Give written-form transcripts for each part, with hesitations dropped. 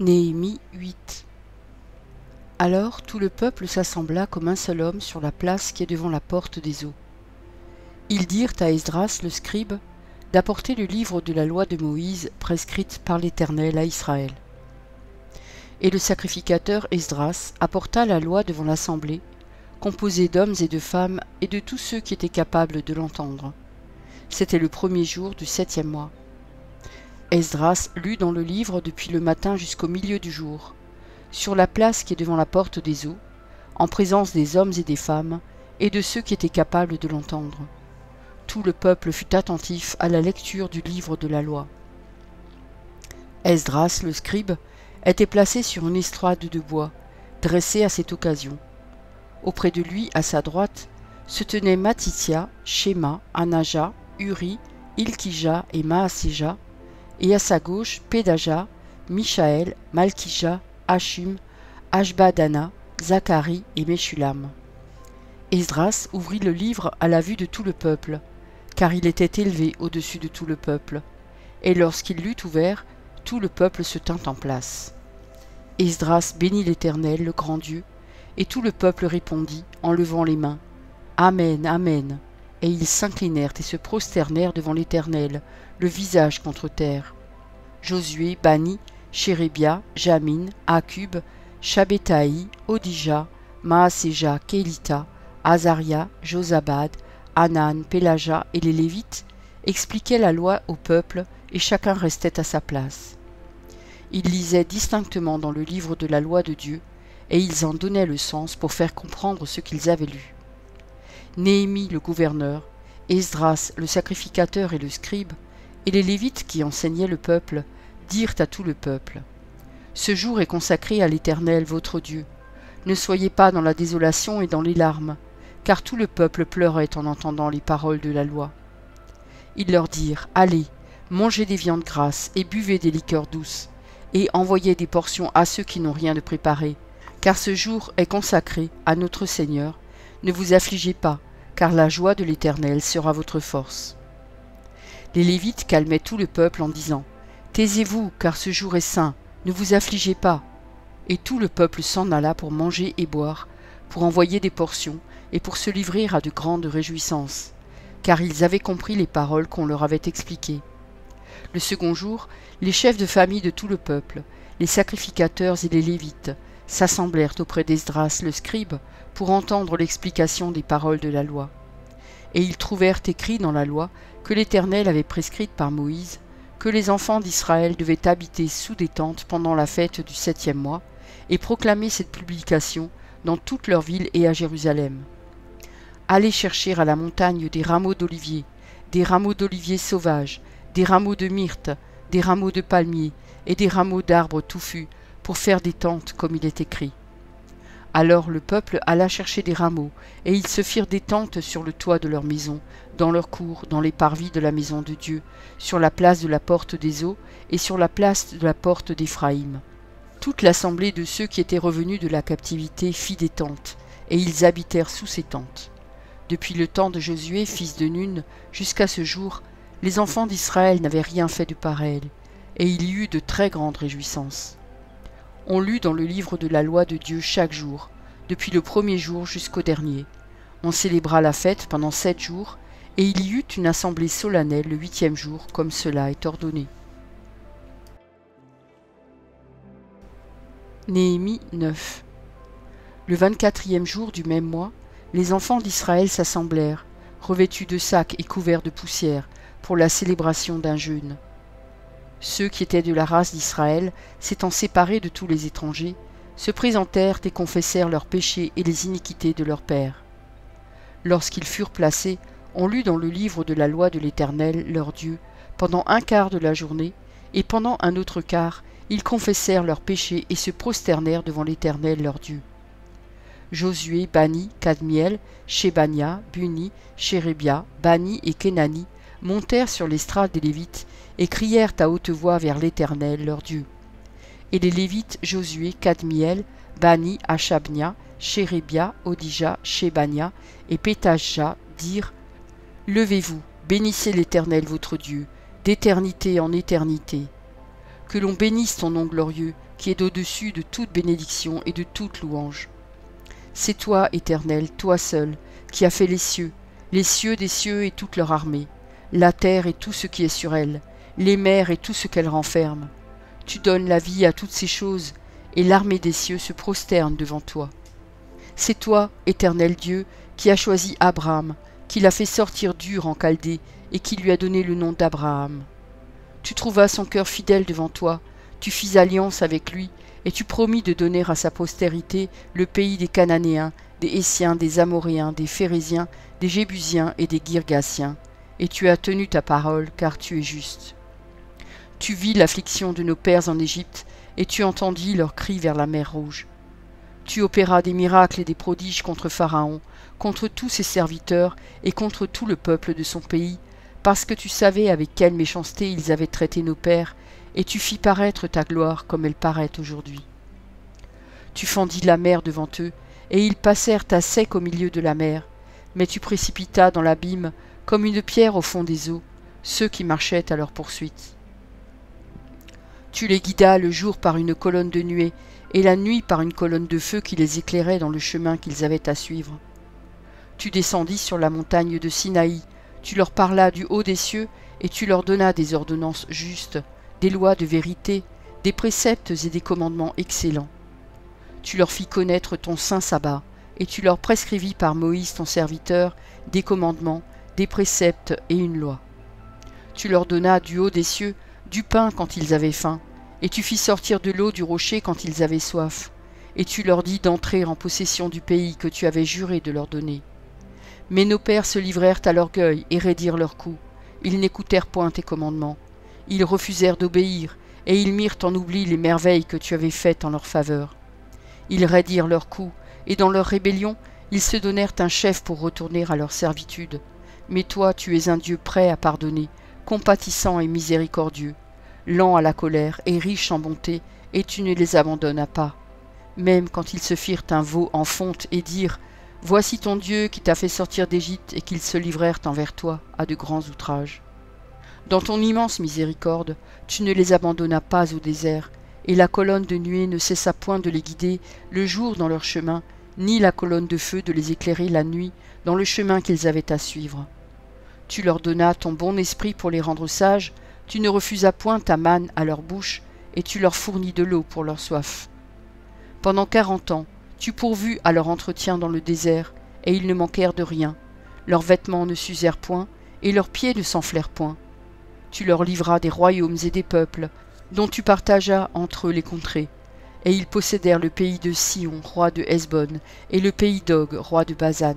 Néhémie 8. Alors tout le peuple s'assembla comme un seul homme sur la place qui est devant la porte des eaux. Ils dirent à Esdras le scribe d'apporter le livre de la loi de Moïse prescrite par l'Éternel à Israël. Et le sacrificateur Esdras apporta la loi devant l'assemblée, composée d'hommes et de femmes et de tous ceux qui étaient capables de l'entendre. C'était le premier jour du 7e mois. Esdras lut dans le livre depuis le matin jusqu'au milieu du jour, sur la place qui est devant la porte des eaux, en présence des hommes et des femmes, et de ceux qui étaient capables de l'entendre. Tout le peuple fut attentif à la lecture du livre de la loi. Esdras, le scribe, était placé sur une estrade de bois, dressée à cette occasion. Auprès de lui, à sa droite, se tenaient Matithia, Shéma, Anaja, Uri, Ilkija et Maaséja, et à sa gauche Pédaja, Michaël, Malkija, Hachum, Ashbadana, Zacharie et Meshulam. Esdras ouvrit le livre à la vue de tout le peuple, car il était élevé au-dessus de tout le peuple. Et lorsqu'il l'eut ouvert, tout le peuple se tint en place. Esdras bénit l'Éternel, le grand Dieu, et tout le peuple répondit en levant les mains. Amen, Amen. Et ils s'inclinèrent et se prosternèrent devant l'Éternel, le visage contre terre. Josué, Bani, Chérébia, Jamin, Akub, Shabbétaï, Odija, Maaséja, Kélita, Azaria, Josabad, Hanan, Pélaja et les Lévites expliquaient la loi au peuple et chacun restait à sa place. Ils lisaient distinctement dans le livre de la loi de Dieu et ils en donnaient le sens pour faire comprendre ce qu'ils avaient lu. Néhémie le gouverneur, Esdras le sacrificateur et le scribe, et les Lévites qui enseignaient le peuple, dirent à tout le peuple : Ce jour est consacré à l'Éternel votre Dieu. Ne soyez pas dans la désolation et dans les larmes, car tout le peuple pleurait en entendant les paroles de la loi. Ils leur dirent : Allez, mangez des viandes grasses et buvez des liqueurs douces, et envoyez des portions à ceux qui n'ont rien de préparé, car ce jour est consacré à notre Seigneur. Ne vous affligez pas, car la joie de l'Éternel sera votre force. Les Lévites calmaient tout le peuple en disant : Taisez-vous, car ce jour est saint, ne vous affligez pas. Et tout le peuple s'en alla pour manger et boire, pour envoyer des portions, et pour se livrer à de grandes réjouissances, car ils avaient compris les paroles qu'on leur avait expliquées. Le second jour, les chefs de famille de tout le peuple, les sacrificateurs et les Lévites, s'assemblèrent auprès d'Esdras le scribe pour entendre l'explication des paroles de la loi. Et ils trouvèrent écrit dans la loi que l'Éternel avait prescrite par Moïse que les enfants d'Israël devaient habiter sous des tentes pendant la fête du 7e mois et proclamer cette publication dans toutes leurs villes et à Jérusalem. Allez chercher à la montagne des rameaux d'olivier sauvages, des rameaux de myrte, des rameaux de palmier et des rameaux d'arbres touffus pour faire des tentes comme il est écrit. Alors le peuple alla chercher des rameaux, et ils se firent des tentes sur le toit de leur maison, dans leur cour, dans les parvis de la maison de Dieu, sur la place de la porte des eaux, et sur la place de la porte d'Éphraïm. Toute l'assemblée de ceux qui étaient revenus de la captivité fit des tentes, et ils habitèrent sous ces tentes. Depuis le temps de Josué, fils de Nun, jusqu'à ce jour, les enfants d'Israël n'avaient rien fait de pareil, et il y eut de très grandes réjouissances. On lut dans le livre de la loi de Dieu chaque jour, depuis le premier jour jusqu'au dernier. On célébra la fête pendant 7 jours, et il y eut une assemblée solennelle le 8e jour, comme cela est ordonné. Néhémie 9. Le 24e jour du même mois, les enfants d'Israël s'assemblèrent, revêtus de sacs et couverts de poussière, pour la célébration d'un jeûne. Ceux qui étaient de la race d'Israël, s'étant séparés de tous les étrangers, se présentèrent et confessèrent leurs péchés et les iniquités de leurs pères. Lorsqu'ils furent placés, on lut dans le livre de la loi de l'Éternel, leur Dieu, pendant un quart de la journée, et pendant un autre quart, ils confessèrent leurs péchés et se prosternèrent devant l'Éternel, leur Dieu. Josué, Bani, Kadmiel, Shébania, Buni, Chérébia, Bani et Kenani montèrent sur l'estrade des Lévites et crièrent à haute voix vers l'Éternel, leur Dieu. Et les Lévites Josué, Kadmiel, Bani, Achabnia, Chérébia, Odija, Shébania et Pétaja dirent : Levez-vous, bénissez l'Éternel votre Dieu, d'éternité en éternité. Que l'on bénisse ton nom glorieux, qui est au-dessus de toute bénédiction et de toute louange. C'est toi, Éternel, toi seul, qui as fait les cieux des cieux et toute leur armée, la terre et tout ce qui est sur elle, les mers et tout ce qu'elles renferment. Tu donnes la vie à toutes ces choses, et l'armée des cieux se prosterne devant toi. C'est toi, Éternel Dieu, qui as choisi Abraham, qui l'a fait sortir d'Ur en Chaldée, et qui lui a donné le nom d'Abraham. Tu trouvas son cœur fidèle devant toi, tu fis alliance avec lui, et tu promis de donner à sa postérité le pays des Cananéens, des Hétiens, des Amoréens, des Phéréziens, des Jébusiens et des Girgasiens. Et tu as tenu ta parole, car tu es juste. Tu vis l'affliction de nos pères en Égypte, et tu entendis leurs cris vers la mer Rouge. Tu opéras des miracles et des prodiges contre Pharaon, contre tous ses serviteurs et contre tout le peuple de son pays, parce que tu savais avec quelle méchanceté ils avaient traité nos pères, et tu fis paraître ta gloire comme elle paraît aujourd'hui. Tu fendis la mer devant eux, et ils passèrent à sec au milieu de la mer, mais tu précipitas dans l'abîme, comme une pierre au fond des eaux, ceux qui marchaient à leur poursuite. Tu les guidas le jour par une colonne de nuée, et la nuit par une colonne de feu qui les éclairait dans le chemin qu'ils avaient à suivre. Tu descendis sur la montagne de Sinaï, tu leur parlas du haut des cieux, et tu leur donnas des ordonnances justes, des lois de vérité, des préceptes et des commandements excellents. Tu leur fis connaître ton saint sabbat, et tu leur prescrivis par Moïse ton serviteur des commandements, des préceptes et une loi. Tu leur donnas du haut des cieux du pain quand ils avaient faim, et tu fis sortir de l'eau du rocher quand ils avaient soif, et tu leur dis d'entrer en possession du pays que tu avais juré de leur donner. Mais nos pères se livrèrent à l'orgueil et raidirent leurs coups. Ils n'écoutèrent point tes commandements. Ils refusèrent d'obéir, et ils mirent en oubli les merveilles que tu avais faites en leur faveur. Ils raidirent leurs coups, et dans leur rébellion, ils se donnèrent un chef pour retourner à leur servitude. Mais toi, tu es un Dieu prêt à pardonner, compatissant et miséricordieux, lent à la colère et riche en bonté, et tu ne les abandonnas pas. Même quand ils se firent un veau en fonte et dirent « Voici ton Dieu qui t'a fait sortir d'Égypte » et qu'ils se livrèrent envers toi à de grands outrages. Dans ton immense miséricorde, tu ne les abandonnas pas au désert, et la colonne de nuée ne cessa point de les guider le jour dans leur chemin, ni la colonne de feu de les éclairer la nuit dans le chemin qu'ils avaient à suivre. Tu leur donnas ton bon esprit pour les rendre sages, tu ne refusas point ta manne à leur bouche, et tu leur fournis de l'eau pour leur soif. Pendant 40 ans, tu pourvus à leur entretien dans le désert, et ils ne manquèrent de rien. Leurs vêtements ne s'usèrent point, et leurs pieds ne s'enflèrent point. Tu leur livras des royaumes et des peuples, dont tu partageas entre eux les contrées. Et ils possédèrent le pays de Sion, roi de Hesbon, et le pays d'Og, roi de Basan.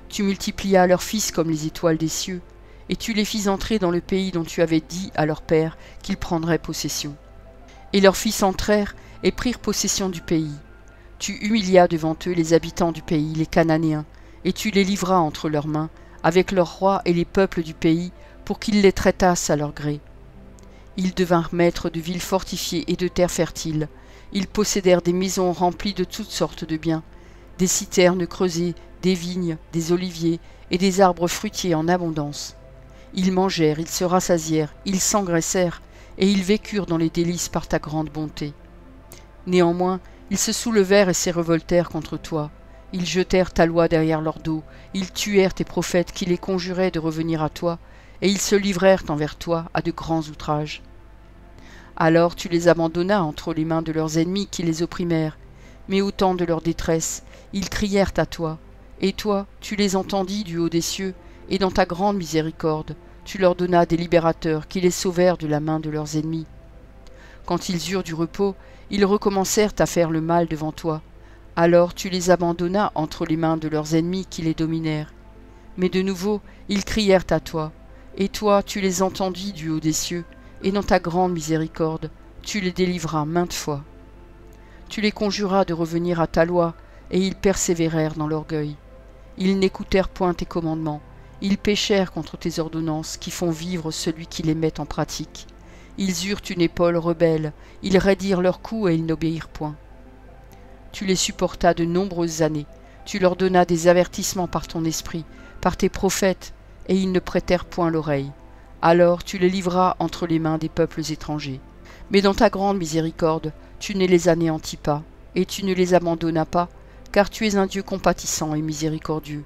Tu multiplias leurs fils comme les étoiles des cieux, et tu les fis entrer dans le pays dont tu avais dit à leur père qu'ils prendraient possession. Et leurs fils entrèrent et prirent possession du pays. Tu humilias devant eux les habitants du pays, les Cananéens, et tu les livras entre leurs mains, avec leurs rois et les peuples du pays, pour qu'ils les traitassent à leur gré. Ils devinrent maîtres de villes fortifiées et de terres fertiles. Ils possédèrent des maisons remplies de toutes sortes de biens, des citernes creusées, des vignes, des oliviers et des arbres fruitiers en abondance. Ils mangèrent, ils se rassasièrent, ils s'engraissèrent, et ils vécurent dans les délices par ta grande bonté. Néanmoins, ils se soulevèrent et se révoltèrent contre toi. Ils jetèrent ta loi derrière leur dos, ils tuèrent tes prophètes qui les conjuraient de revenir à toi, et ils se livrèrent envers toi à de grands outrages. Alors tu les abandonnas entre les mains de leurs ennemis qui les opprimèrent, mais au temps de leur détresse, ils crièrent à toi, et toi, tu les entendis du haut des cieux, et dans ta grande miséricorde, tu leur donnas des libérateurs qui les sauvèrent de la main de leurs ennemis. Quand ils eurent du repos, ils recommencèrent à faire le mal devant toi. Alors tu les abandonnas entre les mains de leurs ennemis qui les dominèrent. Mais de nouveau, ils crièrent à toi, et toi, tu les entendis du haut des cieux, et dans ta grande miséricorde, tu les délivras maintes fois. Tu les conjuras de revenir à ta loi, et ils persévérèrent dans l'orgueil. Ils n'écoutèrent point tes commandements, ils péchèrent contre tes ordonnances qui font vivre celui qui les met en pratique. Ils eurent une épaule rebelle, ils raidirent leurs coups et ils n'obéirent point. Tu les supportas de nombreuses années, tu leur donnas des avertissements par ton esprit, par tes prophètes, et ils ne prêtèrent point l'oreille. Alors tu les livras entre les mains des peuples étrangers. Mais dans ta grande miséricorde, tu ne les anéantis pas, et tu ne les abandonnas pas, car tu es un Dieu compatissant et miséricordieux.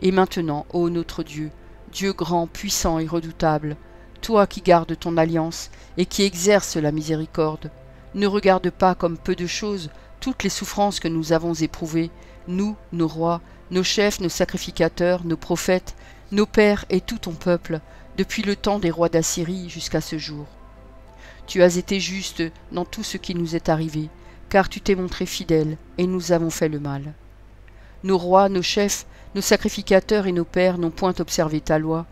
Et maintenant, ô notre Dieu, Dieu grand, puissant et redoutable, toi qui gardes ton alliance et qui exerces la miséricorde, ne regarde pas comme peu de choses toutes les souffrances que nous avons éprouvées, nous, nos rois, nos chefs, nos sacrificateurs, nos prophètes, nos pères et tout ton peuple, depuis le temps des rois d'Assyrie jusqu'à ce jour. Tu as été juste dans tout ce qui nous est arrivé, car tu t'es montré fidèle, et nous avons fait le mal. Nos rois, nos chefs, nos sacrificateurs et nos pères n'ont point observé ta loi,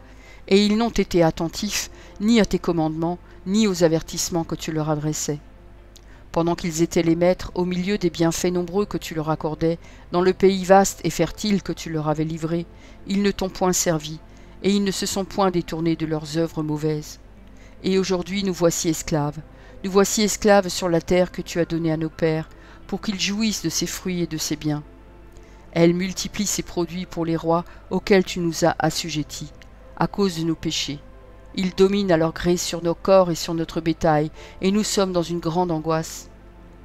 et ils n'ont été attentifs ni à tes commandements, ni aux avertissements que tu leur adressais. Pendant qu'ils étaient les maîtres au milieu des bienfaits nombreux que tu leur accordais, dans le pays vaste et fertile que tu leur avais livré, ils ne t'ont point servi, et ils ne se sont point détournés de leurs œuvres mauvaises. Et aujourd'hui nous voici esclaves sur la terre que tu as donnée à nos pères, pour qu'ils jouissent de ses fruits et de ses biens. Elle multiplie ses produits pour les rois auxquels tu nous as assujettis, à cause de nos péchés. Ils dominent à leur gré sur nos corps et sur notre bétail, et nous sommes dans une grande angoisse.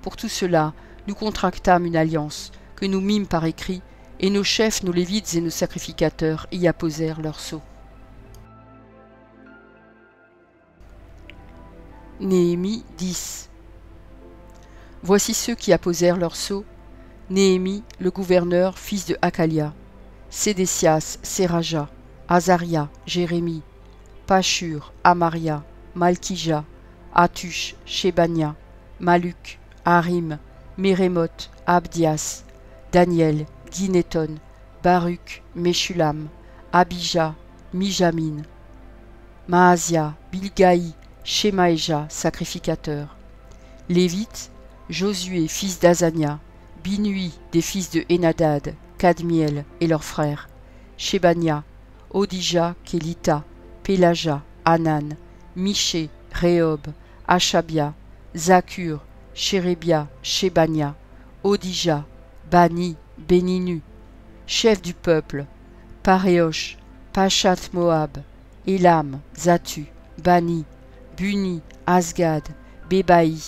Pour tout cela, nous contractâmes une alliance, que nous mîmes par écrit, et nos chefs, nos lévites et nos sacrificateurs y apposèrent leur sceau. Néhémie 10. Voici ceux qui apposèrent leur sceau: Néhémie, le gouverneur, fils de Hakalia, Sédécias, Séraja, Azaria, Jérémie, Pashur, Amaria, Malkija, Atush, Shébania, Maluk, Harim, Mérémoth, Abdias, Daniel, Guinéton, Baruch, Meshulam, Abija, Mijamin, Maazia, Bilgaï, Shemaéja, sacrificateur. Lévites, Josué, fils d'Azania, Binui, des fils de Hénadad, Kadmiel et leurs frères, Shébania, Odija, Kélita, Pélaja, Hanan, Miché, Rehob, Achabia, Zakur, Chérébia, Shébania, Odija, Bani, Béninu, chef du peuple, Paréosh, Pachat Moab, Élam, Zatu, Bani, Buni, Asgad, Bébaï,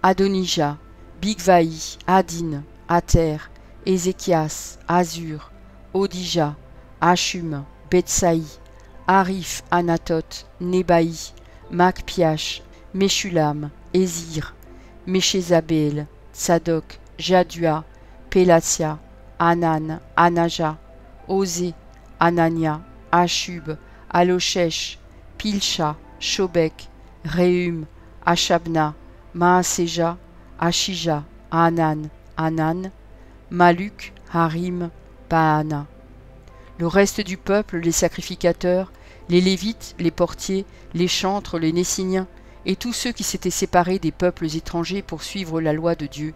Adonija, Bigvaï, Adin, Ater, Ézéchias, Azur, Odija, Hachum, Betsaï, Arif, Anatot, Nébaï, Macpiash, Meshulam, Ézir, Méchézabel, Tsadok, Jadua, Pélatia, Hanan, Anaja, Osé, Anania, Ashub, Alochesh, Pilcha, Shobek, Réhum, Achabna, Maaseja, Ashija, Hanan, Hanan, Maluk, Harim, Baana. Le reste du peuple, les sacrificateurs, les Lévites, les portiers, les chantres, les Nessiniens, et tous ceux qui s'étaient séparés des peuples étrangers pour suivre la loi de Dieu,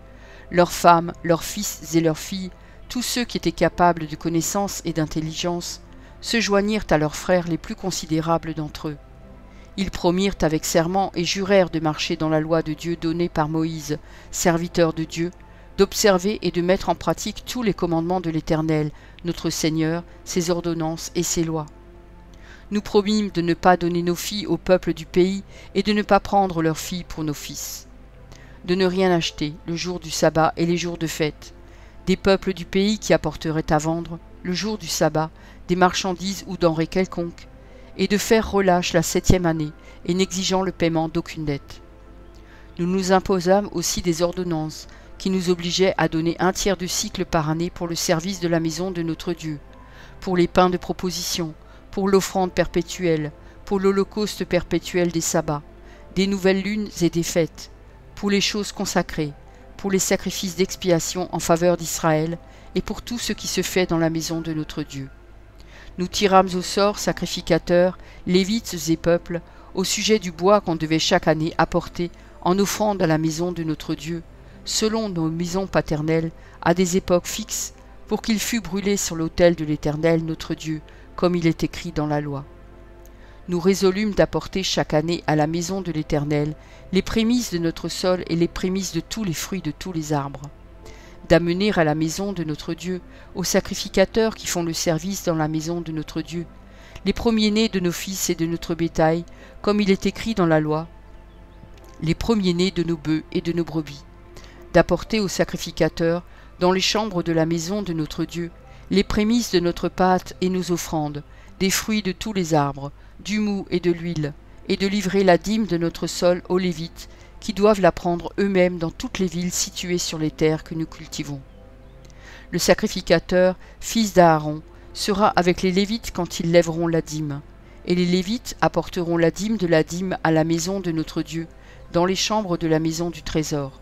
leurs femmes, leurs fils et leurs filles, tous ceux qui étaient capables de connaissance et d'intelligence, se joignirent à leurs frères les plus considérables d'entre eux. Ils promirent avec serment et jurèrent de marcher dans la loi de Dieu donnée par Moïse, serviteur de Dieu, d'observer et de mettre en pratique tous les commandements de l'Éternel, notre Seigneur, ses ordonnances et ses lois. Nous promîmes de ne pas donner nos filles au peuple du pays et de ne pas prendre leurs filles pour nos fils, de ne rien acheter le jour du sabbat et les jours de fête, des peuples du pays qui apporteraient à vendre, le jour du sabbat, des marchandises ou denrées quelconques, et de faire relâche la 7e année, et n'exigeant le paiement d'aucune dette. Nous nous imposâmes aussi des ordonnances, qui nous obligeaient à donner 1/3 du cycle par année pour le service de la maison de notre Dieu, pour les pains de proposition, pour l'offrande perpétuelle, pour l'holocauste perpétuel des sabbats, des nouvelles lunes et des fêtes, pour les choses consacrées, pour les sacrifices d'expiation en faveur d'Israël, et pour tout ce qui se fait dans la maison de notre Dieu. Nous tirâmes au sort, sacrificateurs, lévites et peuples, au sujet du bois qu'on devait chaque année apporter en offrande à la maison de notre Dieu, selon nos maisons paternelles, à des époques fixes, pour qu'il fût brûlé sur l'autel de l'Éternel notre Dieu, comme il est écrit dans la loi. Nous résolûmes d'apporter chaque année à la maison de l'Éternel les prémices de notre sol et les prémices de tous les fruits de tous les arbres, d'amener à la maison de notre Dieu, aux sacrificateurs qui font le service dans la maison de notre Dieu, les premiers-nés de nos fils et de notre bétail, comme il est écrit dans la loi, les premiers-nés de nos bœufs et de nos brebis, d'apporter au sacrificateur, dans les chambres de la maison de notre Dieu, les prémices de notre pâte et nos offrandes, des fruits de tous les arbres, du moût et de l'huile, et de livrer la dîme de notre sol aux Lévites, qui doivent la prendre eux-mêmes dans toutes les villes situées sur les terres que nous cultivons. Le sacrificateur, fils d'Aaron, sera avec les Lévites quand ils lèveront la dîme, et les Lévites apporteront la dîme de la dîme à la maison de notre Dieu, dans les chambres de la maison du trésor.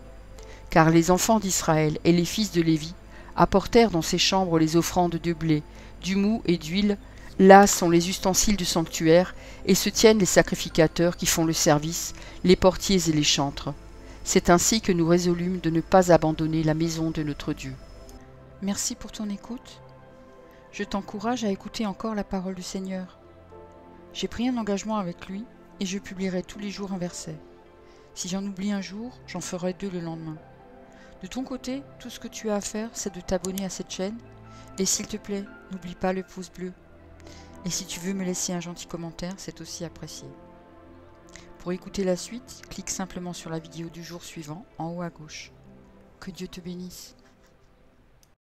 Car les enfants d'Israël et les fils de Lévi apportèrent dans ces chambres les offrandes de blé, du moût et d'huile. Là sont les ustensiles du sanctuaire, et se tiennent les sacrificateurs qui font le service, les portiers et les chantres. C'est ainsi que nous résolûmes de ne pas abandonner la maison de notre Dieu. Merci pour ton écoute. Je t'encourage à écouter encore la parole du Seigneur. J'ai pris un engagement avec lui, et je publierai tous les jours un verset. Si j'en oublie un jour, j'en ferai 2 le lendemain. De ton côté, tout ce que tu as à faire, c'est de t'abonner à cette chaîne, et s'il te plaît, n'oublie pas le pouce bleu. Et si tu veux me laisser un gentil commentaire, c'est aussi apprécié. Pour écouter la suite, clique simplement sur la vidéo du jour suivant, en haut à gauche. Que Dieu te bénisse.